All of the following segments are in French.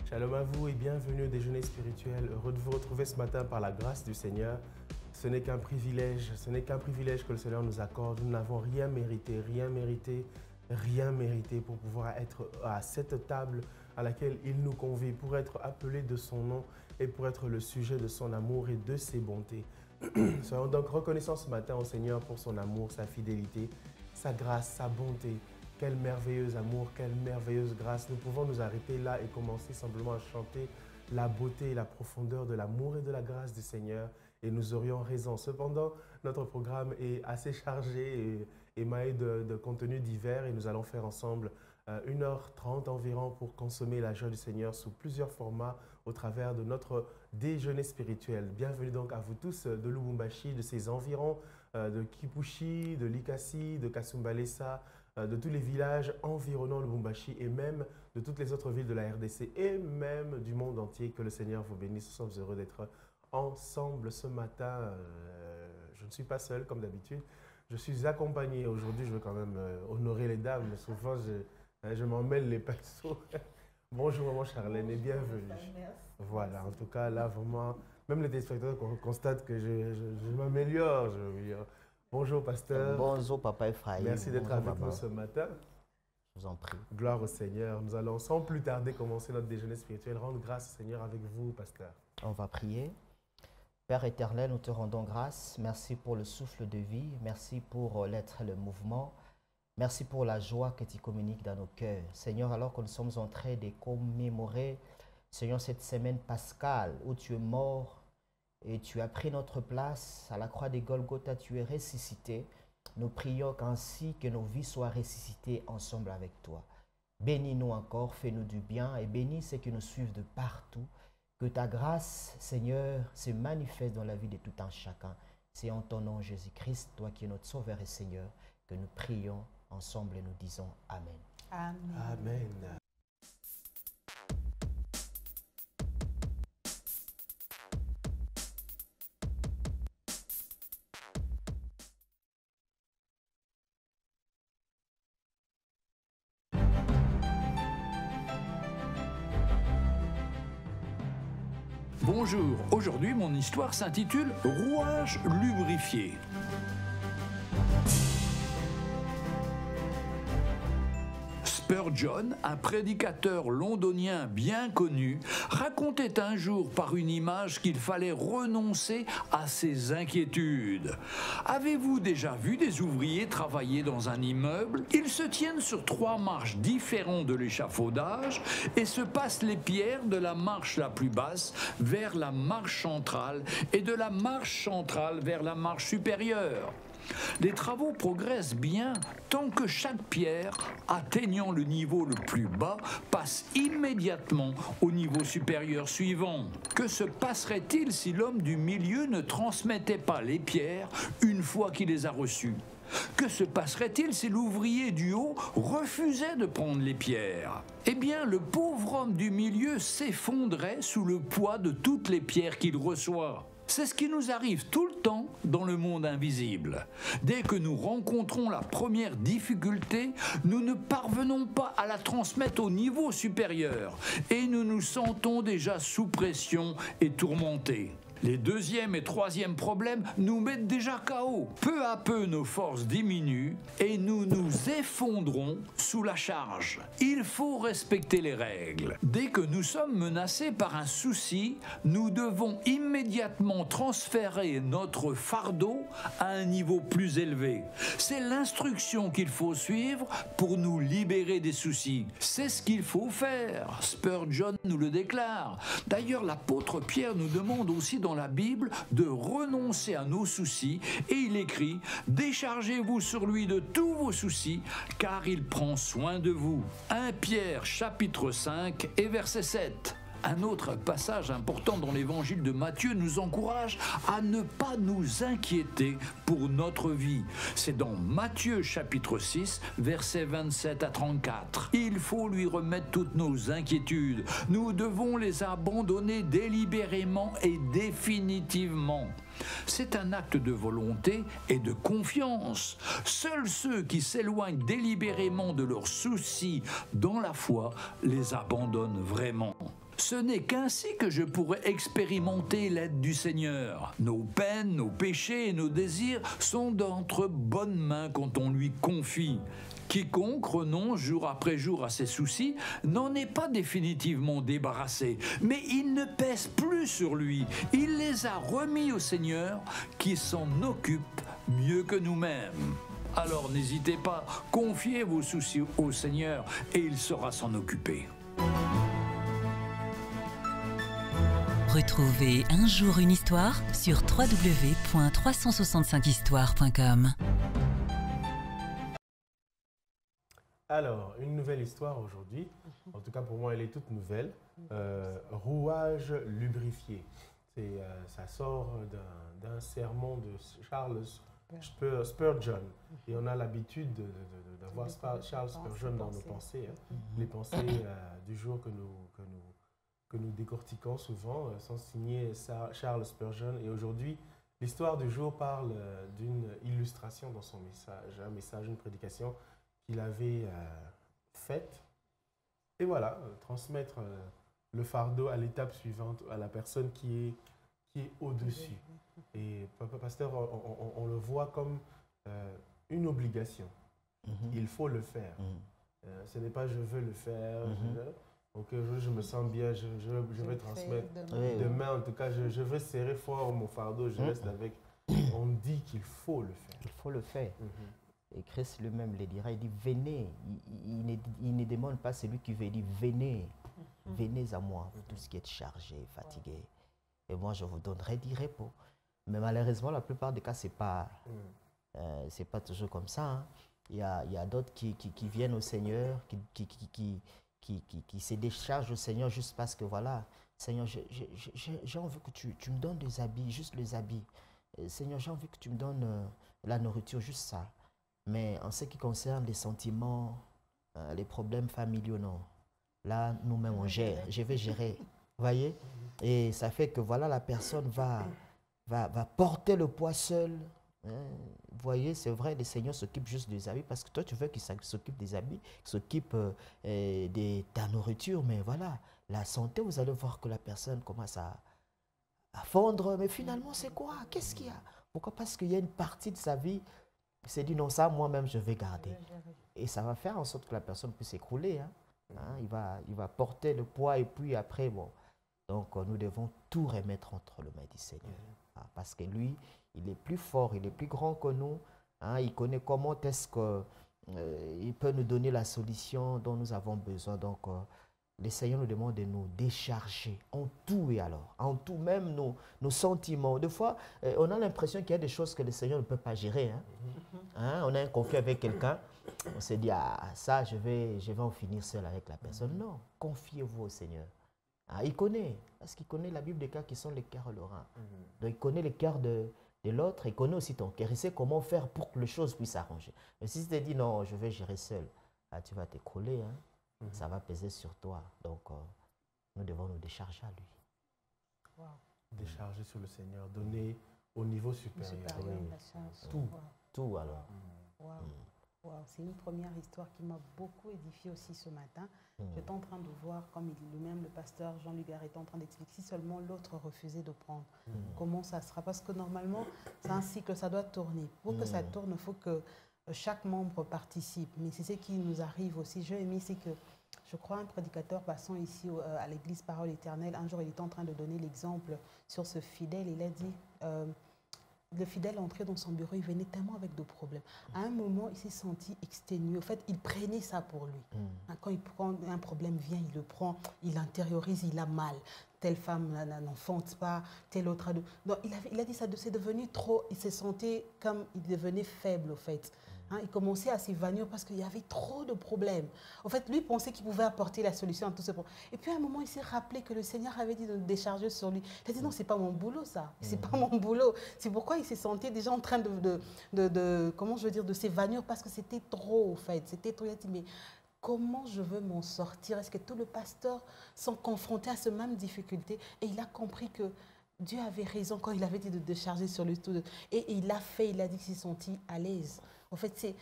Shalom à vous et bienvenue au déjeuner spirituel. Heureux de vous retrouver ce matin par la grâce du Seigneur. Ce n'est qu'un privilège, que le Seigneur nous accorde. Nous n'avons rien mérité pour pouvoir être à cette table à laquelle il nous convie, pour être appelé de son nom et pour être le sujet de son amour et de ses bontés. Soyons donc reconnaissants ce matin au Seigneur pour son amour, sa fidélité, sa grâce, sa bonté. Quel merveilleux amour, quelle merveilleuse grâce. Nous pouvons nous arrêter là et commencer simplement à chanter la beauté et la profondeur de l'amour et de la grâce du Seigneur. Et nous aurions raison. Cependant, notre programme est assez chargé et émaillé de contenus divers et nous allons faire ensemble 1h30 environ pour consommer la joie du Seigneur sous plusieurs formats au travers de notre déjeuner spirituel. Bienvenue donc à vous tous de Lubumbashi, de ses environs, de Kipushi, de Likasi, de Kasumbalesa, de tous les villages environnant Lubumbashi et même de toutes les autres villes de la RDC et même du monde entier. Que le Seigneur vous bénisse. Nous sommes heureux d'être ensemble ce matin. Je ne suis pas seul comme d'habitude. Je suis accompagné. Aujourd'hui, je veux quand même honorer les dames. Mais souvent, je m'en mêle les pinceaux. Bonjour maman Charlène et bienvenue. Voilà, en tout cas, là, vraiment, même les téléspectateurs constatent que je m'améliore. Bonjour pasteur. Bonjour papa Ephraïm. Merci d'être avec nous ce matin. Je vous en prie. Gloire au Seigneur. Nous allons sans plus tarder commencer notre déjeuner spirituel. Rendre grâce au Seigneur avec vous, pasteur. On va prier. Père éternel, nous te rendons grâce. Merci pour le souffle de vie. Merci pour l'être et le mouvement. Merci pour la joie que tu communiques dans nos cœurs. Seigneur, alors que nous sommes en train de commémorer, Seigneur, cette semaine pascale où tu es mort et tu as pris notre place à la croix de Golgotha, tu es ressuscité. Nous prions qu'ainsi que nos vies soient ressuscitées ensemble avec toi. Bénis-nous encore, fais-nous du bien et bénis ceux qui nous suivent de partout. Que ta grâce, Seigneur, se manifeste dans la vie de tout un chacun. C'est en ton nom, Jésus-Christ, toi qui es notre Sauveur et Seigneur, que nous prions ensemble et nous disons Amen. Amen. Amen. Bonjour, aujourd'hui mon histoire s'intitule « Rouage lubrifié ». Spurgeon, un prédicateur londonien bien connu, racontait un jour par une image qu'il fallait renoncer à ses inquiétudes. Avez-vous déjà vu des ouvriers travailler dans un immeuble? Ils se tiennent sur 3 marches différentes de l'échafaudage et se passent les pierres de la marche la plus basse vers la marche centrale et de la marche centrale vers la marche supérieure. Les travaux progressent bien tant que chaque pierre, atteignant le niveau le plus bas, passe immédiatement au niveau supérieur suivant. Que se passerait-il si l'homme du milieu ne transmettait pas les pierres une fois qu'il les a reçues? Que se passerait-il si l'ouvrier du haut refusait de prendre les pierres? Eh bien, le pauvre homme du milieu s'effondrait sous le poids de toutes les pierres qu'il reçoit. C'est ce qui nous arrive tout le temps dans le monde invisible. Dès que nous rencontrons la première difficulté, nous ne parvenons pas à la transmettre au niveau supérieur et nous nous sentons déjà sous pression et tourmentés. Les 2e et 3e problèmes nous mettent déjà KO. Peu à peu, nos forces diminuent et nous nous effondrons sous la charge. Il faut respecter les règles. Dès que nous sommes menacés par un souci, nous devons immédiatement transférer notre fardeau à un niveau plus élevé. C'est l'instruction qu'il faut suivre pour nous libérer des soucis. C'est ce qu'il faut faire. Spurgeon nous le déclare. D'ailleurs, l'apôtre Pierre nous demande aussi dans la Bible de renoncer à nos soucis et il écrit « Déchargez-vous sur lui de tous vos soucis, car il prend soin de vous ». 1 Pierre chapitre 5 et verset 7. Un autre passage important dans l'évangile de Matthieu nous encourage à ne pas nous inquiéter pour notre vie. C'est dans Matthieu chapitre 6, versets 27 à 34. Il faut lui remettre toutes nos inquiétudes. Nous devons les abandonner délibérément et définitivement. C'est un acte de volonté et de confiance. Seuls ceux qui s'éloignent délibérément de leurs soucis dans la foi les abandonnent vraiment. Ce n'est qu'ainsi que je pourrais expérimenter l'aide du Seigneur. Nos peines, nos péchés et nos désirs sont d'entre bonnes mains quand on lui confie. Quiconque renonce jour après jour à ses soucis n'en est pas définitivement débarrassé, mais il ne pèse plus sur lui. Il les a remis au Seigneur qui s'en occupe mieux que nous-mêmes. Alors n'hésitez pas, confiez vos soucis au Seigneur et il saura s'en occuper. Retrouvez Un jour une histoire sur www.365histoire.com. Alors, une nouvelle histoire aujourd'hui. En tout cas, pour moi, elle est toute nouvelle. Rouage lubrifié. Ça sort d'un sermon de Charles Spurgeon. Et on a l'habitude d'avoir Charles Spurgeon dans nos pensées. Les pensées du jour que nous décortiquons souvent sont signées Charles Spurgeon. Et aujourd'hui, l'histoire du jour parle d'une illustration dans son message, une prédication qu'il avait faite. Et voilà, transmettre le fardeau à l'étape suivante, à la personne qui est au-dessus. Et Papa Pasteur, on le voit comme une obligation. Il faut le faire. Ce n'est pas je veux le faire. Donc je me sens bien, je vais transmettre. Demain, en tout cas, je veux serrer fort mon fardeau, je reste avec. On dit qu'il faut le faire. Il faut le faire. Et Christ lui-même le dira, il dit venez, il ne demande pas celui qui veut, il dit venez, venez à moi, vous tous qui êtes chargés, fatigués, et moi je vous donnerai du repos. Mais malheureusement, la plupart des cas, c'est pas toujours comme ça. Hein. Il y a d'autres qui viennent au Seigneur, qui se déchargent au Seigneur juste parce que voilà, Seigneur, j'ai envie que tu me donnes des habits, juste les habits. Seigneur, j'ai envie que tu me donnes la nourriture, juste ça. Mais en ce qui concerne les sentiments, les problèmes familiaux, non. Là, nous-mêmes, on gère. Je vais gérer. Vous voyez? Et ça fait que voilà, la personne va porter le poids seule. Hein. Vous voyez, c'est vrai, le Seigneur s'occupe juste des habits parce que toi, tu veux qu'il s'occupe des habits, qu'il s'occupe de ta nourriture. Mais voilà, la santé, vous allez voir que la personne commence à fondre. Mais finalement, c'est quoi? Qu'est-ce qu'il y a? Pourquoi? Parce qu'il y a une partie de sa vie. Il s'est dit non, ça moi-même je vais garder. Et ça va faire en sorte que la personne puisse s'écrouler. Hein. Il va porter le poids et puis après, bon. Donc nous devons tout remettre entre les mains du Seigneur. Parce que lui, il est plus fort, il est plus grand que nous. Hein. Il connaît comment est-ce qu'il peut nous donner la solution dont nous avons besoin. Donc le Seigneur nous demande de nous décharger en tout et alors, en tout, même nos sentiments. Des fois, on a l'impression qu'il y a des choses que le Seigneur ne peut pas gérer. Hein. Hein? On a un conflit avec quelqu'un, on s'est dit, ah ça, je vais en finir seul avec la personne. Non, confiez-vous au Seigneur. Ah, il connaît, parce qu'il connaît la Bible des cœurs qui sont les cœurs lorrains. Donc il connaît les cœurs de l'autre, il connaît aussi ton cœur, il sait comment faire pour que les choses puissent s'arranger. Mais si tu te dis, non, je vais gérer seul, ah, tu vas t'écrouler, hein. Ça va peser sur toi. Donc, nous devons nous décharger à lui. Wow. Décharger sur le Seigneur, donner au niveau supérieur. Tout alors. Wow. Wow. C'est une première histoire qui m'a beaucoup édifiée aussi ce matin. J'étais en train de voir, comme lui-même, le pasteur Jean-Luc Garret était en train d'expliquer, si seulement l'autre refusait de prendre, comment ça sera. Parce que normalement, c'est un cycle, ça doit tourner. Pour que ça tourne, il faut que chaque membre participe, mais c'est ce qui nous arrive aussi. J'ai aimé, c'est que je crois un prédicateur passant ici à l'église Parole Éternelle, un jour il était en train de donner l'exemple sur ce fidèle. Il a dit, le fidèle entrait dans son bureau, il venait tellement avec de problèmes. À un moment, il s'est senti exténué. En fait, il prenait ça pour lui. Quand un problème vient, il le prend, il intériorise, il a mal. Telle femme n'enfante pas, telle autre. Donc, il a dit ça, c'est devenu trop, il se sentait comme il devenait faible, au fait. Hein, il commençait à s'évanouir parce qu'il y avait trop de problèmes. En fait, lui pensait qu'il pouvait apporter la solution à tout ce problème. Et puis à un moment, il s'est rappelé que le Seigneur avait dit de décharger sur lui. Il a dit non, c'est pas mon boulot ça. C'est pas mon boulot. C'est pourquoi il s'est senti déjà en train comment je veux dire, de s'évanouir parce que c'était trop, en fait. C'était trop. Il a dit mais comment je veux m'en sortir? Est-ce que tous les pasteurs sont confrontés à ce même difficulté? Et il a compris que Dieu avait raison quand il avait dit de décharger sur lui tout. Et il l'a fait, il a dit qu'il s'est senti à l'aise. En fait,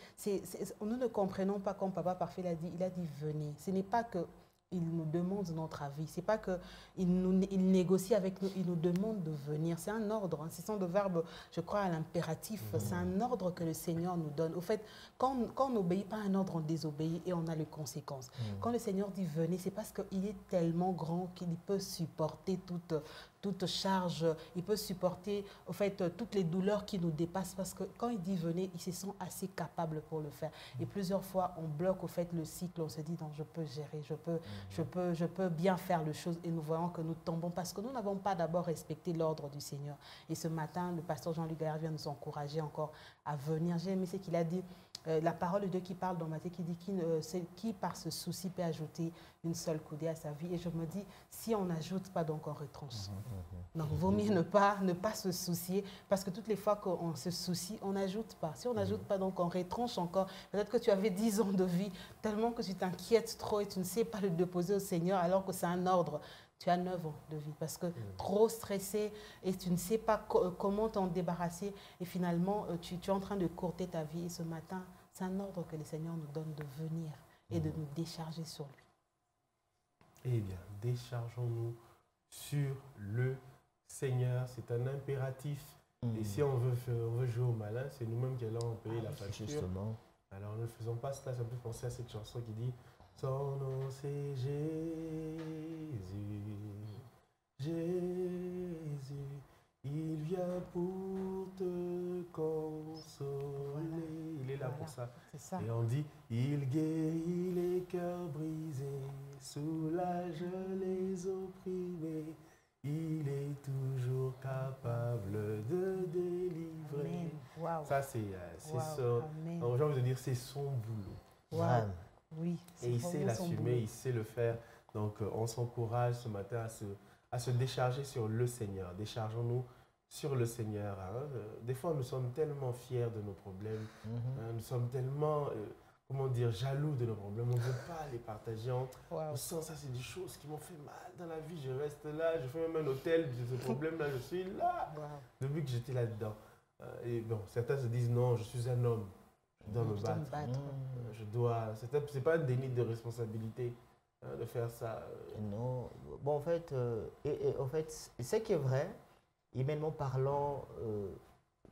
nous ne comprenons pas comme Papa Parfait l'a dit. Il a dit venez. Ce n'est pas que nous demande notre avis. C'est pas qu'il négocie avec nous, il nous demande de venir. C'est un ordre, hein. Ce sont des verbes, je crois, à l'impératif. C'est un ordre que le Seigneur nous donne. Au fait, quand on n'obéit pas à un ordre, on désobéit et on a les conséquences. Quand le Seigneur dit venez, c'est parce qu'il est tellement grand qu'il peut supporter toute charge, il peut supporter au fait toutes les douleurs qui nous dépassent, parce que quand il dit venez, il se sent assez capable pour le faire. Et plusieurs fois, on bloque au fait le cycle, on se dit non, je peux gérer, je peux bien faire les choses, et nous voyons que nous tombons parce que nous n'avons pas d'abord respecté l'ordre du Seigneur. Et ce matin, le pasteur Jean-Luc Gaillard vient nous encourager encore à venir. J'ai aimé ce qu'il a dit. La parole de Dieu qui parle dans Matthieu, qui dit qui par ce souci peut ajouter une seule coudée à sa vie. Et je me dis, si on n'ajoute pas, donc on retranche. Donc, il vaut mieux ne pas se soucier, parce que toutes les fois qu'on se soucie, on n'ajoute pas. Si on n'ajoute pas, donc on retranche encore. Peut-être que tu avais 10 ans de vie, tellement que tu t'inquiètes trop et tu ne sais pas le déposer au Seigneur, alors que c'est un ordre. Tu as 9 ans de vie parce que trop stressé et tu ne sais pas comment t'en débarrasser. Et finalement, tu es en train de courter ta vie. Et ce matin, c'est un ordre que le Seigneur nous donne de venir et de nous décharger sur lui. Eh bien, déchargeons-nous sur le Seigneur. C'est un impératif. Et si on veut jouer au malin, c'est nous-mêmes qui allons payer la facture. Justement. Alors ne faisons pas cela. Ça me fait penser à cette chanson qui dit « Son nom c'est Jésus, Jésus, il vient pour te consoler. » Il est là pour ça. Ça. Et on dit « Il guérit les cœurs brisés, soulage les opprimés. Il est toujours capable de délivrer. » Wow. Ça, c'est son... J'ai envie de dire, c'est son boulot. Wow. Oui, et il sait l'assumer, il sait le faire. Donc, on s'encourage ce matin à se décharger sur le Seigneur. Déchargeons-nous sur le Seigneur. Hein. Des fois, nous sommes tellement fiers de nos problèmes. Hein, nous sommes tellement, comment dire, jaloux de nos problèmes. On ne veut pas les partager. On sent ça, c'est des choses qui m'ont fait mal dans la vie. Je reste là, je fais même un hôtel de ce problème-là. Je suis là, depuis que j'étais là-dedans. Et bon, certains se disent, non, je suis un homme. Je dois me battre. Je dois. C'est pas un déni de responsabilité de faire ça. Non. Bon, en fait, ce qui est vrai, humainement parlant,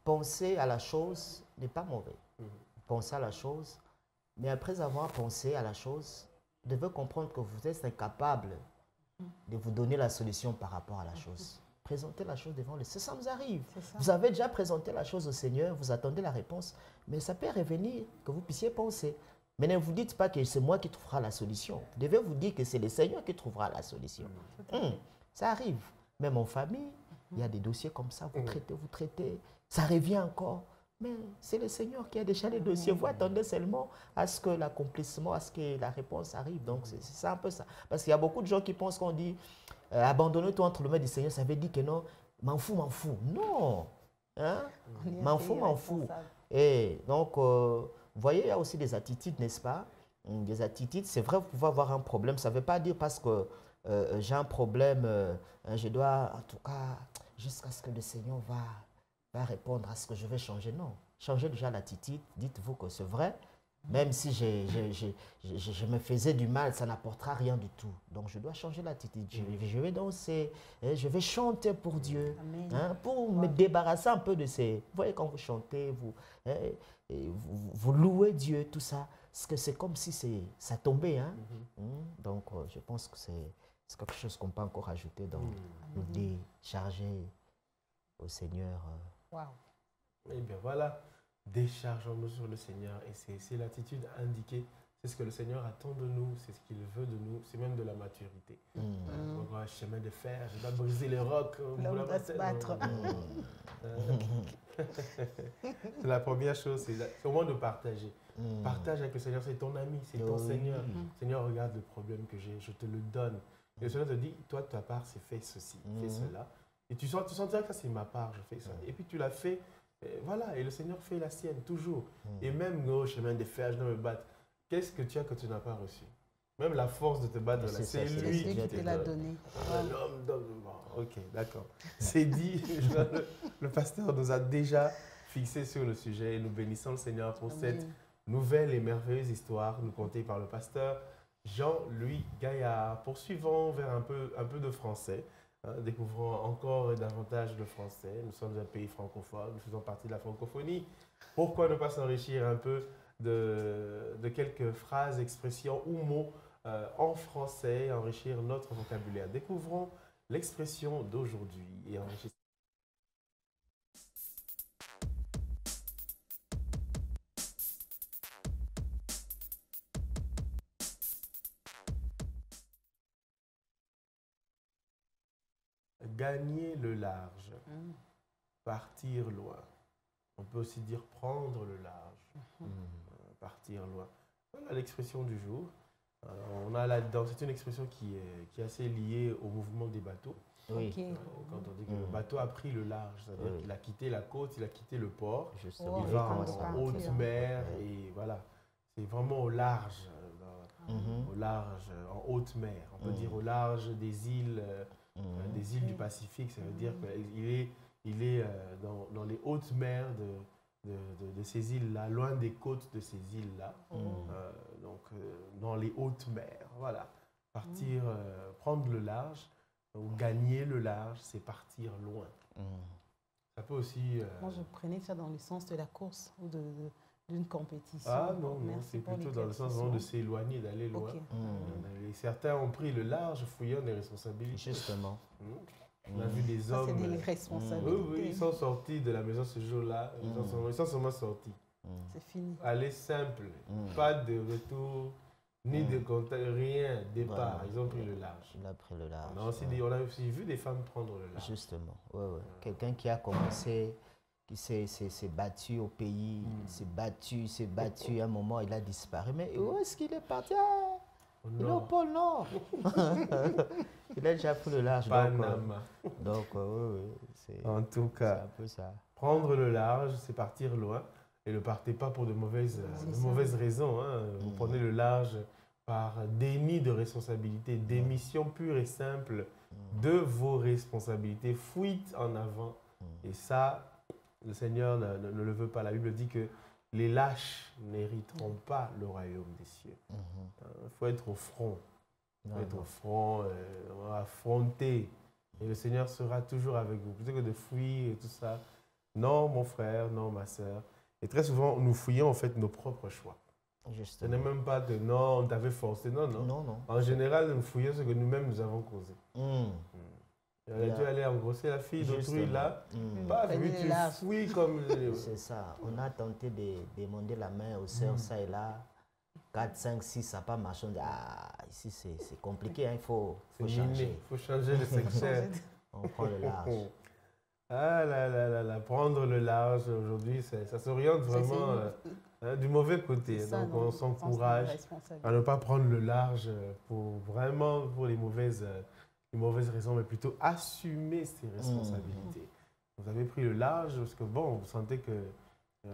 penser à la chose n'est pas mauvais. Penser à la chose, mais après avoir pensé à la chose, vous devez comprendre que vous êtes incapable de vous donner la solution par rapport à la chose. Présentez la chose devant le Seigneur. Ça nous arrive. Vous avez déjà présenté la chose au Seigneur, vous attendez la réponse, mais ça peut revenir que vous puissiez penser. Mais ne vous dites pas que c'est moi qui trouvera la solution. Vous devez vous dire que c'est le Seigneur qui trouvera la solution. Ça arrive. Même en famille, il y a des dossiers comme ça, vous traitez, ça revient encore. Mais c'est le Seigneur qui a déjà les dossiers. Vous attendez seulement à ce que l'accomplissement, à ce que la réponse arrive. Donc c'est un peu ça. Parce qu'il y a beaucoup de gens qui pensent qu'on dit abandonnez-toi entre les mains du Seigneur, ça veut dire que non, m'en fous. Non. Hein? M'en fous. Et donc, vous voyez, il y a aussi des attitudes, n'est-ce pas? Des attitudes, c'est vrai, vous pouvez avoir un problème. Ça ne veut pas dire parce que j'ai un problème, je dois, en tout cas, jusqu'à ce que le Seigneur va répondre à ce que je vais changer. Non, changez déjà l'attitude. Dites-vous que c'est vrai. Même si je me faisais du mal, ça n'apportera rien du tout. Donc, je dois changer l'attitude. Je vais danser, je vais chanter pour Dieu, pour me débarrasser un peu de ces... Vous voyez, quand vous chantez, vous louez Dieu, tout ça, c'est comme si ça tombait. Donc, je pense que c'est quelque chose qu'on peut encore ajouter dans nous décharger au Seigneur. Eh bien, voilà. Déchargeons-nous sur le Seigneur et c'est l'attitude indiquée. C'est ce que le Seigneur attend de nous, c'est ce qu'il veut de nous, c'est même de la maturité. Un chemin de fer, je dois briser les rocs. L'homme doit se battre. C'est la première chose, c'est au moins de partager. Partage avec le Seigneur, c'est ton ami, c'est ton Seigneur. Seigneur, regarde le problème que j'ai, je te le donne. Et le Seigneur te dit, toi, de ta part, c'est fais ceci, fais cela. Et tu sentiras que ça, c'est ma part, je fais ça. Et puis tu l'as fait. Et voilà, et le Seigneur fait la sienne, toujours. Et même au chemin de fer, je dois me battre. Qu'est-ce que tu as que tu n'as pas reçu? Même la force de te battre, c'est lui qui te l'a donné. Ok, d'accord. C'est dit, le pasteur nous a déjà fixé sur le sujet et nous bénissons le Seigneur pour cette nouvelle et merveilleuse histoire nous contée par le pasteur Jean-Louis Gaillard. Poursuivons vers un peu de français. Découvrons encore davantage le français. Nous sommes un pays francophone, nous faisons partie de la francophonie. Pourquoi ne pas s'enrichir un peu de quelques phrases, expressions ou mots en français, enrichir notre vocabulaire. Découvrons l'expression d'aujourd'hui et enrichissons. Gagner le large, partir loin. On peut aussi dire prendre le large, partir loin. Voilà l'expression du jour. On a là-dedans, c'est une expression qui est assez liée au mouvement des bateaux. Oui. Ok. Quand on dit que le bateau a pris le large, c'est-à-dire qu'il a quitté la côte, il a quitté le port, Justement. il va quand en on haute part, mer et voilà. C'est vraiment au large, au large, en haute mer. On peut dire au large des îles du Pacifique. Ça veut dire qu'il est dans les hautes mers de ces îles-là, loin des côtes de ces îles-là. Donc, dans les hautes mers, voilà. Partir, prendre le large, ou gagner le large, c'est partir loin. Ça peut aussi... Moi, je prenais ça dans le sens de la course ou d'une compétition. Ah non, Merci c'est pour plutôt dans le sens vraiment de s'éloigner, d'aller loin. Ok. Et certains ont pris le large, fouillant des responsabilités. Justement. On a vu des Ça, c'est hommes... des responsabilités. Oui, ils sont sortis de la maison ce jour-là. Ils sont seulement sortis. C'est fini. Aller simple, pas de retour, ni de contact, rien, départ. Voilà. Ils ont pris le large. Il a pris le large. On a aussi vu des femmes prendre le large. Justement, ouais. Quelqu'un qui a commencé, qui s'est battu au pays, il s'est battu, à un moment il a disparu. Mais où est-ce qu'il est parti? Il est au pôle Nord. Il a déjà pris le large. Panama. Donc, c'est En tout c'est cas, un peu ça. prendre le large, c'est partir loin. Et ne partez pas pour de mauvaises raisons. Hein. Vous prenez le large par déni de responsabilité, démission pure et simple de vos responsabilités, fuite en avant. Et ça, le Seigneur ne le veut pas. La Bible dit que les lâches n'hériteront pas le royaume des cieux. Il faut être au front. Il faut être au front, affronter. Et le Seigneur sera toujours avec vous. Plutôt que de fuir et tout ça. Non, mon frère, non, ma soeur. Et très souvent, nous fouillons en fait nos propres choix. Ce Justement. n'est même pas de non, on t'avait forcé. Non. Non. En général, nous fouillons ce que nous-mêmes nous avons causé. Il aurait dû aller engrosser la fille d'autrui là. Pas vu, tu fouilles comme. C'est ça. On a tenté de demander la main aux sœurs, ça et là. 4, 5, 6, ça n'a pas marché. On dit, ici c'est compliqué, hein, il faut changer. Il faut changer le secteur. On prend le large. Ah là, prendre le large aujourd'hui, ça s'oriente vraiment du mauvais côté. Ça, donc non, on s'encourage à ne pas prendre le large pour les mauvaises raisons, mais plutôt assumer ses responsabilités. Vous avez pris le large parce que bon, vous sentez que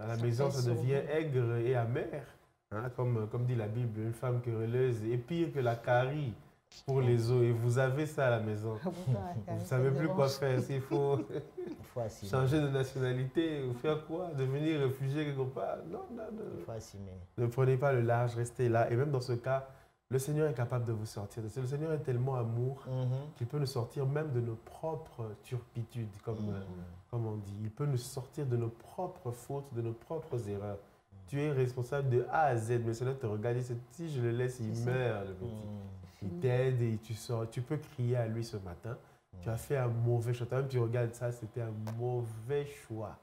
à la maison ça devient aigre et amer. Hein, comme dit la Bible, une femme querelleuse est pire que la carie pour les os. Et vous avez ça à la maison. Vous ne savez plus quoi faire. S'il faut changer de nationalité ou faire quoi? Devenir réfugié quelque part? Non. Il faut assumer. Ne prenez pas le large, restez là. Et même dans ce cas, le Seigneur est capable de vous sortir. Le Seigneur est tellement amour qu'il peut nous sortir même de nos propres turpitudes, comme on dit. Il peut nous sortir de nos propres fautes, de nos propres erreurs. Tu es responsable de A à Z, mais le Seigneur te regarde et dit, si je le laisse, il meurt, le petit. Il t'aide et tu sors. Tu peux crier à lui ce matin. Tu as fait un mauvais choix. Toi-même, tu regardes ça, c'était un mauvais choix.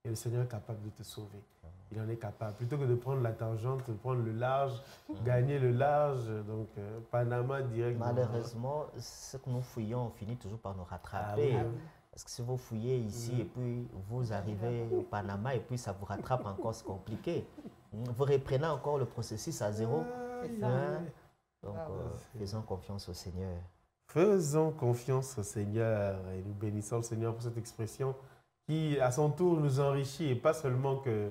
Et le Seigneur est capable de te sauver. Il en est capable. Plutôt que de prendre la tangente, de prendre le large, gagner le large, donc Panama direct. Malheureusement, ce que nous fouillons, on finit toujours par nous rattraper. Parce que si vous fouillez ici et puis vous arrivez au Panama et puis ça vous rattrape encore, c'est compliqué. Vous reprenez encore le processus à zéro. Donc, faisons confiance au Seigneur. Faisons confiance au Seigneur et nous bénissons le Seigneur pour cette expression qui, à son tour, nous enrichit et pas seulement que...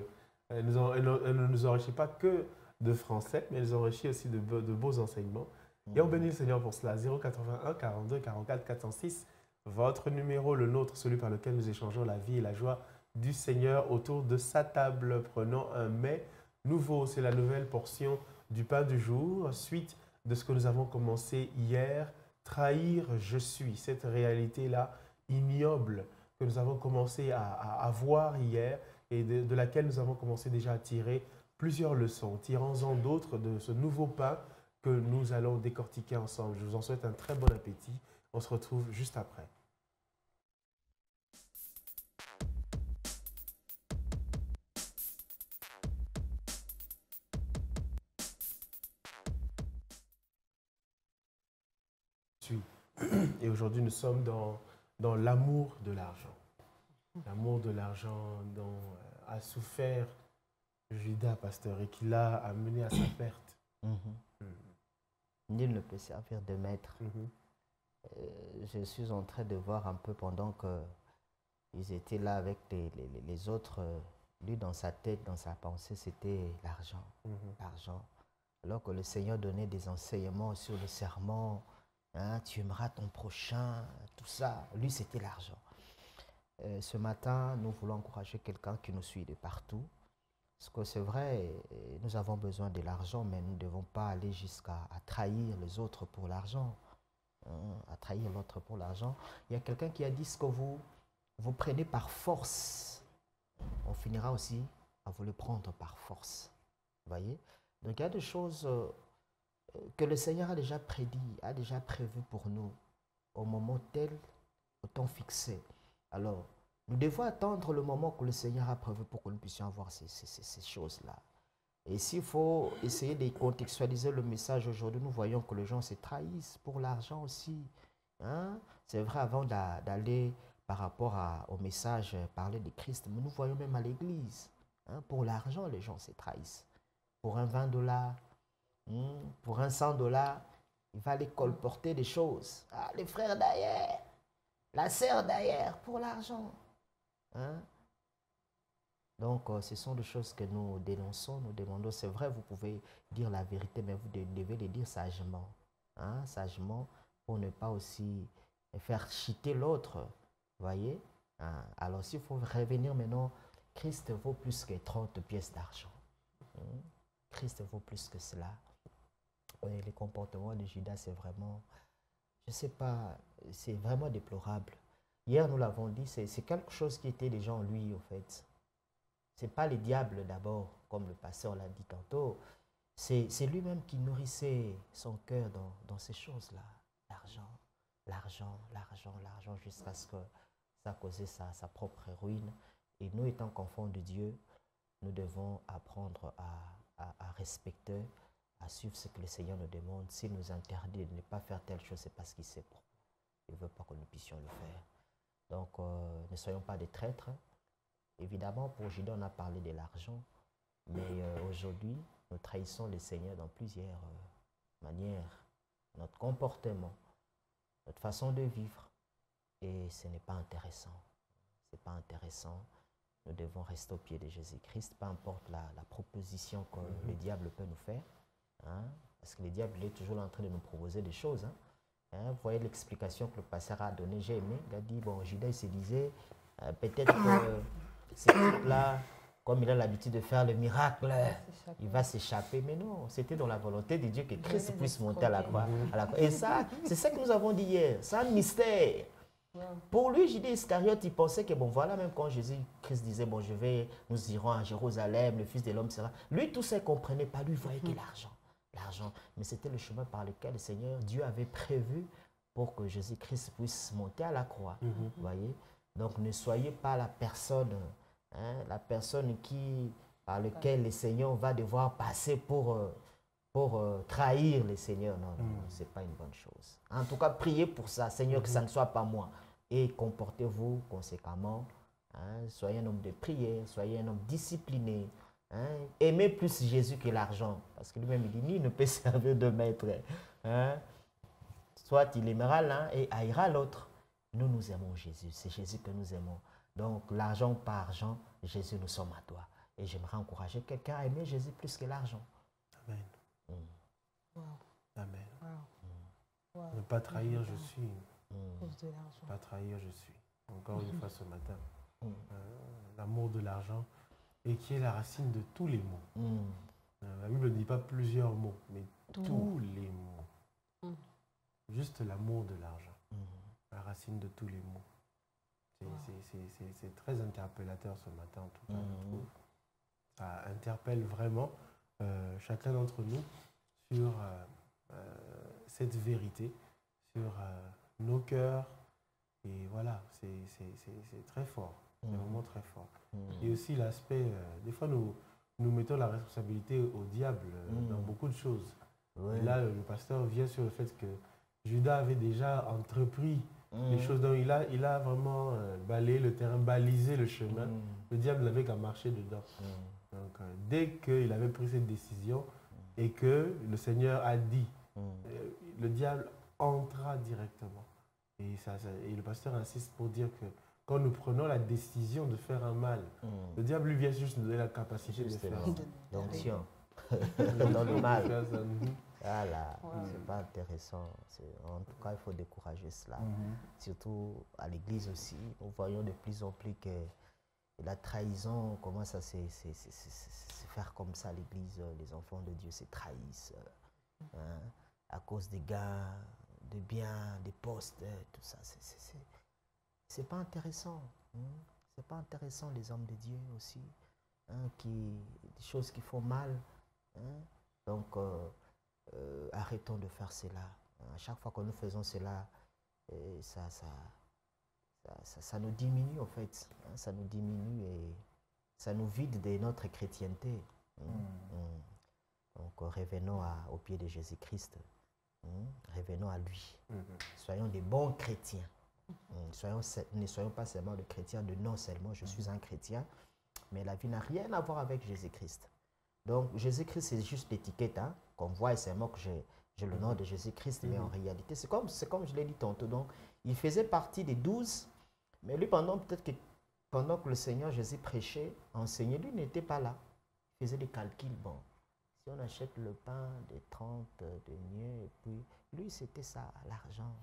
Elle ne nous enrichit pas que de français, mais elle nous enrichit aussi de beaux enseignements. Et on bénit le Seigneur pour cela. 081 42 44 406, votre numéro, le nôtre, celui par lequel nous échangeons la vie et la joie du Seigneur autour de sa table. Prenons un mets nouveau. C'est la nouvelle portion du pain du jour, suite de ce que nous avons commencé hier, trahir je suis, cette réalité-là ignoble que nous avons commencé à voir hier et de laquelle nous avons commencé déjà à tirer plusieurs leçons. Tirons-en d'autres de ce nouveau pain que nous allons décortiquer ensemble. Je vous en souhaite un très bon appétit. On se retrouve juste après. Et aujourd'hui, nous sommes dans l'amour de l'argent. L'amour de l'argent dont a souffert Judas, pasteur, et qui l'a amené à sa perte. Nul ne peut servir de maître. Je suis en train de voir un peu pendant qu'ils étaient là avec les autres. Lui, dans sa tête, dans sa pensée, c'était l'argent. L'argent. Alors que le Seigneur donnait des enseignements sur le serment, hein, tu aimeras ton prochain, tout ça. Lui, c'était l'argent. Ce matin, nous voulons encourager quelqu'un qui nous suit de partout. Parce que c'est vrai, nous avons besoin de l'argent, mais nous ne devons pas aller jusqu'à trahir les autres pour l'argent. À trahir l'autre pour l'argent. Il y a quelqu'un qui a dit ce que vous prenez par force, on finira aussi à vous le prendre par force. Vous voyez? Donc il y a des choses que le Seigneur a déjà prédit, a déjà prévu pour nous au moment tel, au temps fixé. Alors, nous devons attendre le moment que le Seigneur a prévu pour que nous puissions avoir ces choses-là. Et s'il faut essayer de contextualiser le message aujourd'hui, nous voyons que les gens se trahissent pour l'argent aussi. Hein? C'est vrai, avant d'aller par rapport au message parler de Christ, mais nous voyons même à l'église. Hein? Pour l'argent, les gens se trahissent. Pour un $20, pour un $100, il va aller colporter des choses. Ah, les frères d'ailleurs, la sœur d'ailleurs, pour l'argent. Hein? Donc, ce sont des choses que nous dénonçons, nous demandons. C'est vrai, vous pouvez dire la vérité, mais vous devez le dire sagement. Hein? Sagement, pour ne pas aussi faire chiter l'autre. Vous voyez? Hein? Alors, s'il faut revenir maintenant, Christ vaut plus que 30 pièces d'argent. Christ vaut plus que cela. Et le comportement de Judas, c'est vraiment, je ne sais pas, c'est vraiment déplorable. Hier, nous l'avons dit, c'est quelque chose qui était déjà en lui, en fait. Ce n'est pas le diable d'abord, comme le pasteur l'a dit tantôt. C'est lui-même qui nourrissait son cœur dans ces choses-là. L'argent, l'argent, l'argent, l'argent, jusqu'à ce que ça cause sa propre ruine. Et nous, étant qu'enfants de Dieu, nous devons apprendre à respecter, à suivre ce que le Seigneur nous demande. S'il nous interdit de ne pas faire telle chose, c'est parce qu'il sait pourquoi. Il ne veut pas que nous puissions le faire. Donc, ne soyons pas des traîtres. Évidemment, pour Judas, on a parlé de l'argent, mais aujourd'hui, nous trahissons le Seigneur dans plusieurs manières. Notre comportement, notre façon de vivre, et ce n'est pas intéressant. Ce n'est pas intéressant. Nous devons rester au pied de Jésus-Christ, peu importe la proposition que le diable peut nous faire. Hein, parce que le diable il est toujours en train de nous proposer des choses. Hein, vous voyez l'explication que le pasteur a donnée, j'ai aimé. Il a dit, bon, Judas il se disait, peut-être que ce type-là, comme il a l'habitude de faire le miracle, il va s'échapper. Mais non, c'était dans la volonté de Dieu que Christ puisse monter à la croix. Et ça, c'est ça que nous avons dit hier. C'est un mystère. Pour lui, Judas Iscariote, il pensait que, bon, voilà, même quand Jésus-Christ disait, bon, nous irons à Jérusalem, le Fils de l'homme sera... Lui, tout ça, il ne comprenait pas. Lui, il voyait que l'argent. Mais c'était le chemin par lequel le Seigneur, Dieu avait prévu pour que Jésus-Christ puisse monter à la croix. Vous voyez? Donc, ne soyez pas la personne par laquelle le Seigneur va devoir passer pour trahir le Seigneur. Non, ce n'est pas une bonne chose. En tout cas, priez pour ça, Seigneur, que ça ne soit pas moi. Et comportez-vous conséquemment. Hein, soyez un homme de prière, soyez un homme discipliné. Hein, aimez plus Jésus que l'argent. Parce que lui-même, il dit, nul ne peut servir de maître. Hein, soit il aimera l'un et haïra l'autre. Nous, nous aimons Jésus. C'est Jésus que nous aimons. Donc, l'argent par argent, Jésus, nous sommes à toi. Et j'aimerais encourager quelqu'un à aimer Jésus plus que l'argent. Amen. Wow. Amen. Wow. Ne pas trahir, je suis. De l'argent. Pas trahir, je suis. Encore une fois ce matin. L'amour de l'argent, et qui est la racine de tous les mots. La Bible ne dit pas plusieurs mots, mais tous les mots. juste l'amour de l'argent, la racine de tous les maux. C'est très interpellateur ce matin, en tout cas, je trouve. Ça interpelle vraiment chacun d'entre nous sur cette vérité, sur nos cœurs. Et voilà, c'est très fort. C'est vraiment très fort. Et aussi l'aspect, des fois nous mettons la responsabilité au diable dans beaucoup de choses. Et là, le pasteur vient sur le fait que Judas avait déjà entrepris les choses. Donc il a vraiment balayé le terrain, balisé le chemin. Le diable n'avait qu'à marcher dedans. Donc dès qu'il avait pris cette décision et que le Seigneur a dit, le diable entra directement. Et le pasteur insiste pour dire que quand nous prenons la décision de faire un mal, le diable lui vient juste nous donner la capacité de faire un mal. L'onction dans le mal. Voilà, c'est pas intéressant. En tout cas, il faut décourager cela. Surtout à l'église aussi, nous voyons de plus en plus que la trahison commence à se faire comme ça à l'église. Les enfants de Dieu se trahissent à cause des gains, des biens, des postes, tout ça. C'est pas intéressant. C'est pas intéressant, les hommes de Dieu aussi. Des choses qui font mal. Donc, arrêtons de faire cela. À chaque fois que nous faisons cela, ça nous diminue en fait. Ça nous diminue et ça nous vide de notre chrétienté. Donc, revenons au pied de Jésus-Christ. Revenons à lui. Soyons des bons chrétiens. Ne soyons pas seulement des chrétiens de non seulement je suis un chrétien, mais la vie n'a rien à voir avec Jésus-Christ. Donc Jésus-Christ c'est juste l'étiquette qu'on voit et seulement que j'ai le nom de Jésus-Christ, mais en réalité c'est comme je l'ai dit tantôt. Donc il faisait partie des 12, mais lui pendant que le Seigneur Jésus prêchait, enseignait, lui n'était pas là. Il faisait des calculs. Bon, si on achète le pain des 30 deniers, et puis lui c'était ça, l'argent.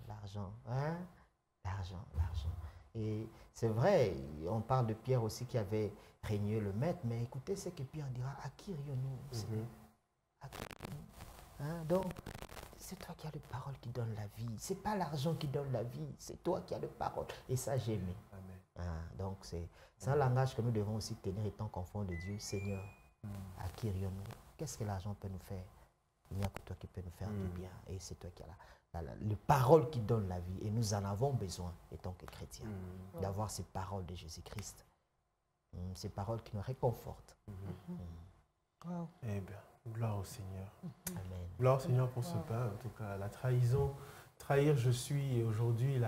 Et c'est vrai, on parle de Pierre aussi qui avait régné le maître, mais écoutez ce que Pierre dira, à qui irions-nous? Donc, c'est toi qui as les paroles qui donnent la vie. C'est pas l'argent qui donne la vie, c'est toi qui as les paroles. Et ça, j'ai aimé. Donc, c'est un langage que nous devons aussi tenir étant qu'enfants de Dieu. Seigneur, à qui irions-nous? Qu'est-ce que l'argent peut nous faire? Il n'y a que toi qui peux nous faire du bien. Et c'est toi qui as les paroles qui donnent la vie. Et nous en avons besoin, étant que chrétiens, d'avoir ces paroles de Jésus-Christ. Ces paroles qui nous réconfortent. Eh bien, gloire au Seigneur. Amen. Gloire au Seigneur pour ce pain, en tout cas. La trahison, trahir je suis, et aujourd'hui,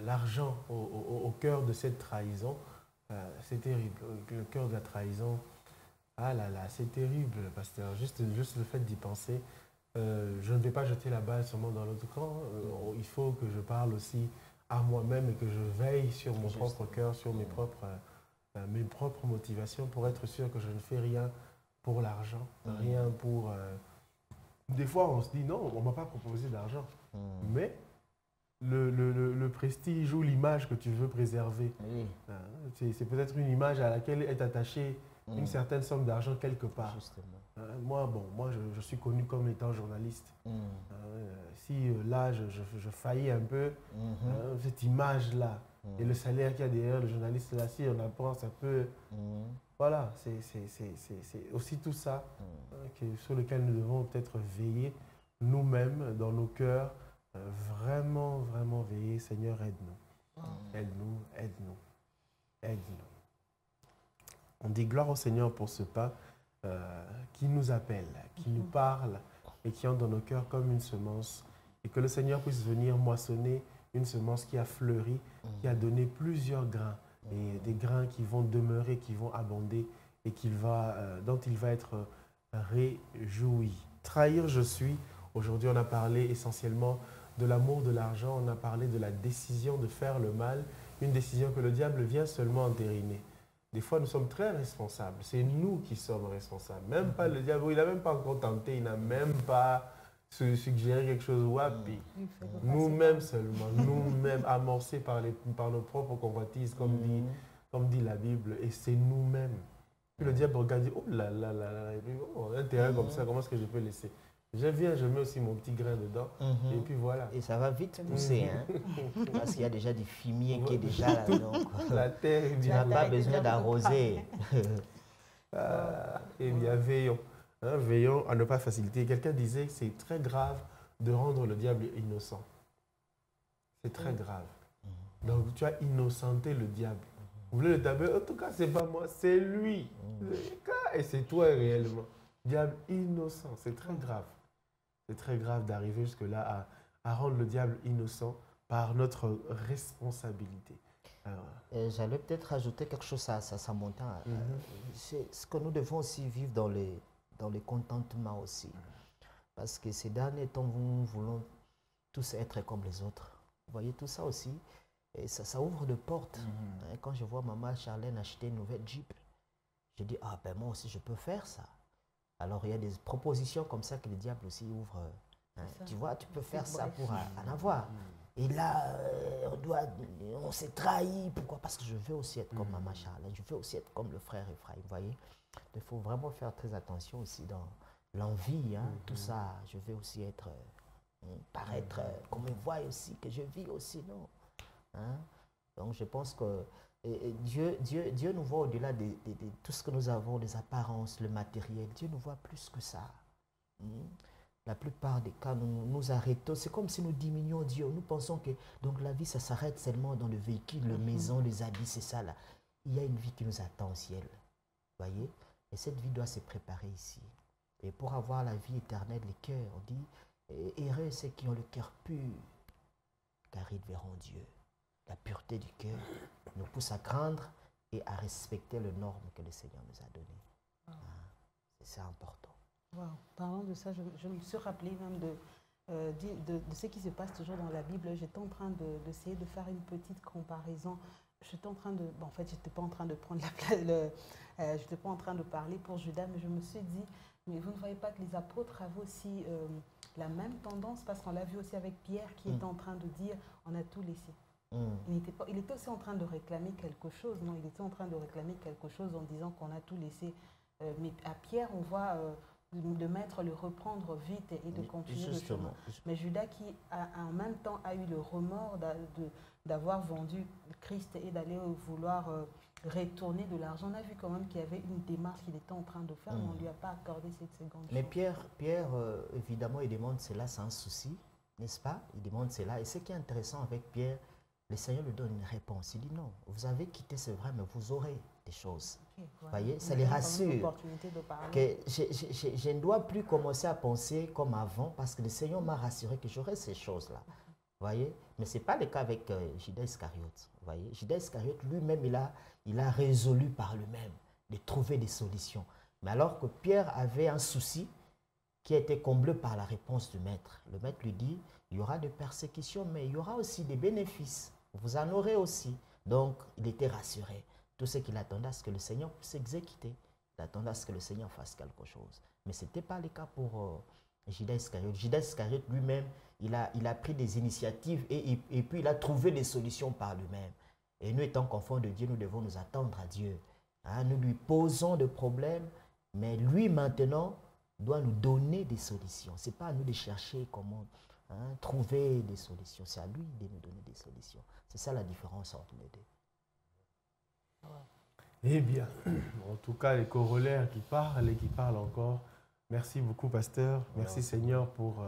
l'argent au cœur de cette trahison, c'est terrible. Le cœur de la trahison, ah là là, c'est terrible, pasteur. Juste le fait d'y penser. Je ne vais pas jeter la balle seulement dans l'autre camp. Il faut que je parle aussi à moi-même et que je veille sur mon propre cœur, sur mes propres motivations pour être sûr que je ne fais rien pour l'argent, rien pour... Des fois, on se dit non, on ne m'a pas proposé d'argent. Mais le prestige ou l'image que tu veux préserver, c'est peut-être une image à laquelle est attachée une certaine somme d'argent quelque part. Moi, je suis connu comme étant journaliste. Si là, je faillis un peu, cette image-là, et le salaire qu'il y a derrière le journaliste là, si on apprend, ça peut... Voilà, c'est aussi tout ça sur lequel nous devons peut-être veiller nous-mêmes, dans nos cœurs, vraiment, vraiment veiller. Seigneur, aide-nous. Aide-nous. On dit gloire au Seigneur pour ce pas qui nous appelle, qui nous parle et qui entre dans nos cœurs comme une semence. Et que le Seigneur puisse venir moissonner une semence qui a fleuri, qui a donné plusieurs grains. Et des grains qui vont demeurer, qui vont abonder et dont il va être réjoui. Trahir je suis. Aujourd'hui, on a parlé essentiellement de l'amour de l'argent. On a parlé de la décision de faire le mal. Une décision que le diable vient seulement entériner. Des fois, nous sommes très responsables. C'est nous qui sommes responsables. Même pas le diable. Il n'a même pas encore tenté. Il n'a même pas suggéré quelque chose. Wapi. Nous-mêmes seulement. Nous-mêmes amorcés par nos propres convoitises, comme dit la Bible. Et c'est nous-mêmes. Puis le diable regarde et dit, oh là là là là. Un terrain comme ça, comment est-ce que je peux laisser? Je viens, je mets aussi mon petit grain dedans. Et puis voilà. Et ça va vite pousser, hein, parce qu'il y a déjà du fumier qui est déjà là. Donc, la terre est tu bien. n'as pas besoin d'arroser. Eh bien, veillons. Hein, veillons à ne pas faciliter. Quelqu'un disait que c'est très grave de rendre le diable innocent. C'est très grave. Donc, tu as innocenté le diable. Vous voulez le taper? En tout cas, ce n'est pas moi, c'est lui. Et c'est toi réellement. Diable innocent, c'est très grave. C'est très grave d'arriver jusque-là à rendre le diable innocent par notre responsabilité. J'allais peut-être rajouter quelque chose à Samantha. C'est ce que nous devons aussi vivre dans les contentements aussi. Parce que ces derniers temps, nous voulons tous être comme les autres. Vous voyez tout ça aussi, et ça ouvre de portes. Quand je vois maman Charlène acheter une nouvelle Jeep, je dis, ah ben moi aussi je peux faire ça. Alors il y a des propositions comme ça que le diable aussi ouvre. Tu vois, tu peux faire ça pour en avoir. Et là, on s'est trahi. Pourquoi? Parce que je veux aussi être comme maman Charlène, je veux aussi être comme le frère Ephraim. Vous voyez, il faut vraiment faire très attention aussi dans l'envie. Tout ça, je veux aussi être... paraître qu'on me voie aussi, que je vis aussi, non. Donc je pense que Dieu nous voit au-delà de tout ce que nous avons, les apparences, le matériel. Dieu nous voit plus que ça. La plupart des cas, nous arrêtons. C'est comme si nous diminuons Dieu. Nous pensons que donc la vie, ça s'arrête seulement dans le véhicule, la maison, les habits, c'est ça là. Il y a une vie qui nous attend au ciel. Voyez? Et cette vie doit se préparer ici. Et pour avoir la vie éternelle, les cœurs, on dit, heureux ceux qui ont le cœur pur, car ils verront Dieu. La pureté du cœur nous pousse à craindre et à respecter les normes que le Seigneur nous a données. C'est ça important. Wow. Parlant de ça, je me suis rappelé même de ce qui se passe toujours dans la Bible. J'étais en train d'essayer de faire une petite comparaison. J'étais en train de... Bon, en fait, je n'étais pas en train de prendre la place... je n'étais pas en train de parler pour Judas, mais je me suis dit, mais vous ne voyez pas que les apôtres avaient aussi la même tendance, parce qu'on l'a vu aussi avec Pierre qui était en train de dire, on a tout laissé. Il était aussi en train de réclamer quelque chose, non? Il était en train de réclamer quelque chose en disant qu'on a tout laissé. Mais à Pierre, on voit le maître le reprendre vite et de continuer le chemin. Mais Judas qui, en même temps, a eu le remords d'avoir vendu Christ et d'aller vouloir retourner de l'argent. On a vu quand même qu'il y avait une démarche qu'il était en train de faire, mais on ne lui a pas accordé cette seconde chance. Mais Pierre, évidemment, il demande cela sans souci, n'est-ce pas? Il demande cela. Et ce qui est intéressant avec Pierre, le Seigneur lui donne une réponse. Il dit non, vous avez quitté, c'est vrai, mais vous aurez des choses. Vous voyez, ça les rassure. Que je ne dois plus commencer à penser comme avant parce que le Seigneur m'a rassuré que j'aurai ces choses-là. Vous voyez, mais ce n'est pas le cas avec Judas Iscariote. Vous voyez, Judas Iscariote lui-même, il a résolu par lui-même de trouver des solutions. Mais alors que Pierre avait un souci qui a été comblé par la réponse du maître. Le maître lui dit, il y aura des persécutions, mais il y aura aussi des bénéfices. Vous en aurez aussi. Donc, il était rassuré. Tout ce qu'il attendait à ce que le Seigneur puisse exécuter. Il attendait à ce que le Seigneur fasse quelque chose. Mais ce n'était pas le cas pour Judas Iscariote. Judas Iscariote lui-même, il a pris des initiatives et puis il a trouvé des solutions par lui-même. Et nous, étant enfants de Dieu, nous devons nous attendre à Dieu. Nous lui posons des problèmes, mais lui, maintenant, doit nous donner des solutions. Ce n'est pas à nous de chercher comment trouver des solutions. C'est à lui de nous donner des solutions. C'est ça la différence entre les deux. Eh bien, en tout cas, les corollaires qui parlent et qui parlent encore. Merci beaucoup, pasteur. Merci, Seigneur, pour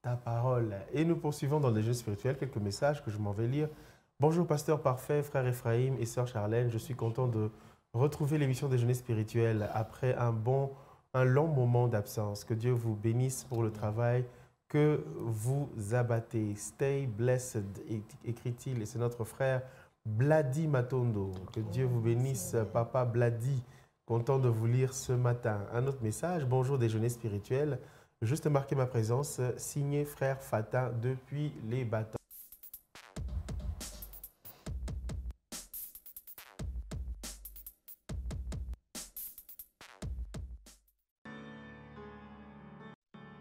ta parole. Et nous poursuivons dans le déjeuner spirituel quelques messages que je m'en vais lire. Bonjour, pasteur parfait, frère Ephraim et sœur Charlène. Je suis content de retrouver l'émission déjeuner spirituel après un long moment d'absence. Que Dieu vous bénisse pour le travail que vous abattez. Stay blessed, écrit-il. Et c'est notre frère Bladi Matondo. Que Dieu vous bénisse, papa Bladi. Content de vous lire ce matin. Un autre message. Bonjour déjeuner spirituel. Juste marquer ma présence. Signé frère Fatin depuis les bâtons.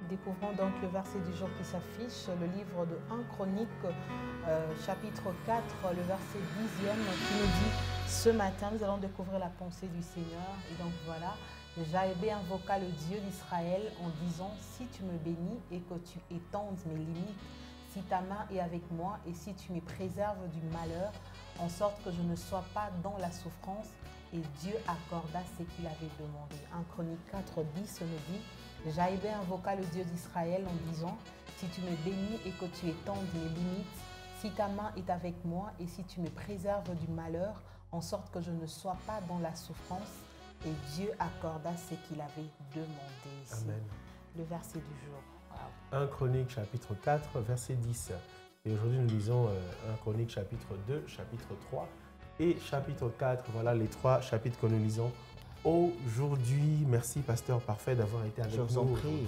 Découvrons donc le verset du jour qui s'affiche, le livre de 1 Chronique, chapitre 4, le verset 10e, qui nous dit « Ce matin, nous allons découvrir la pensée du Seigneur. » Et donc voilà, Jaébé invoqua le Dieu d'Israël en disant, si tu me bénis et que tu étendes mes limites, si ta main est avec moi et si tu me préserves du malheur, en sorte que je ne sois pas dans la souffrance, et Dieu accorda ce qu'il avait demandé. 1 Chronique 4:10 nous dit, Jaébé invoqua le Dieu d'Israël en disant, si tu me bénis et que tu étendes mes limites, si ta main est avec moi et si tu me préserves du malheur, en sorte que je ne sois pas dans la souffrance, et Dieu accorda ce qu'il avait demandé ici. Amen. Le verset du jour. Wow. 1 Chronique chapitre 4, verset 10. Et aujourd'hui, nous lisons 1 Chronique chapitre 2, chapitre 3 et chapitre 4. Voilà les 3 chapitres que nous lisons aujourd'hui. Merci, Pasteur Parfait, d'avoir été avec nous aujourd'hui.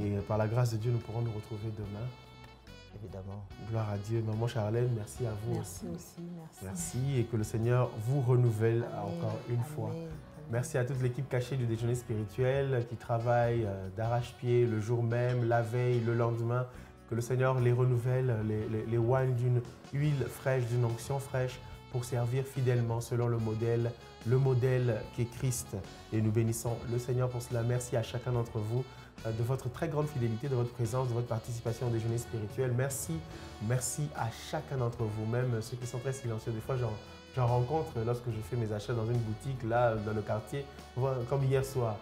Et par la grâce de Dieu, nous pourrons nous retrouver demain. Évidemment. Gloire à Dieu. Maman Charlène, merci à vous Merci aussi. Merci. Merci et que le Seigneur vous renouvelle encore une Amen. fois. Amen. Merci à toute l'équipe cachée du déjeuner spirituel qui travaille d'arrache-pied le jour même, la veille, le lendemain. Que le Seigneur les renouvelle, les oigne d'une huile fraîche, d'une onction fraîche pour servir fidèlement selon le modèle qui est Christ. Et nous bénissons le Seigneur pour cela. Merci à chacun d'entre vous de votre très grande fidélité, de votre présence, de votre participation au déjeuner spirituel. Merci à chacun d'entre vous, même ceux qui sont très silencieux. Des fois, j'en rencontre lorsque je fais mes achats dans une boutique, là, dans le quartier. Comme hier soir,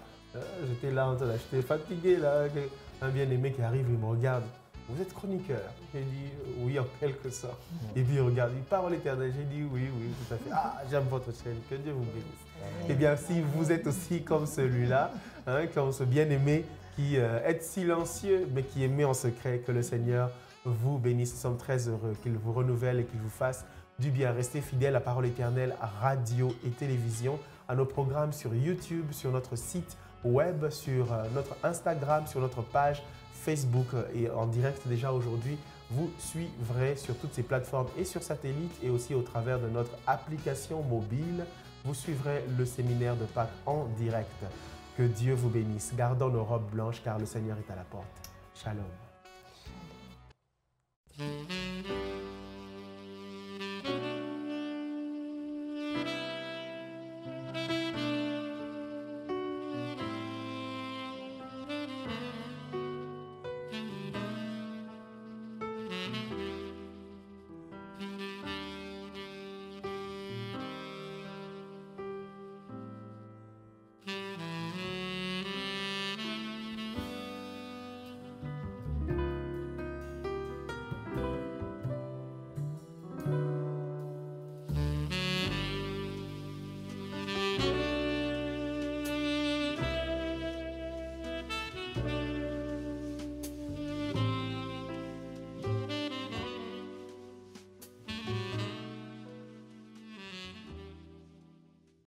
j'étais là en train d'acheter, fatigué, là, un bien-aimé qui arrive, il me regarde. Vous êtes chroniqueur? J'ai dit oui, en quelque sorte. Et puis il regarde, il parle l'Éternel. J'ai dit oui, tout à fait. Ah, j'aime votre chaîne, que Dieu vous bénisse. Eh bien, si vous êtes aussi comme celui-là, comme ce bien-aimé qui est silencieux, mais qui est mis en secret, que le Seigneur vous bénisse. Nous sommes très heureux qu'il vous renouvelle et qu'il vous fasse du bien. Restez fidèles à Parole Éternelle, à radio et télévision, à nos programmes sur YouTube, sur notre site web, sur notre Instagram, sur notre page Facebook et en direct déjà aujourd'hui. Vous suivrez sur toutes ces plateformes et sur satellite et aussi au travers de notre application mobile. Vous suivrez le séminaire de Pâques en direct. Que Dieu vous bénisse. Gardons nos robes blanches car le Seigneur est à la porte. Shalom.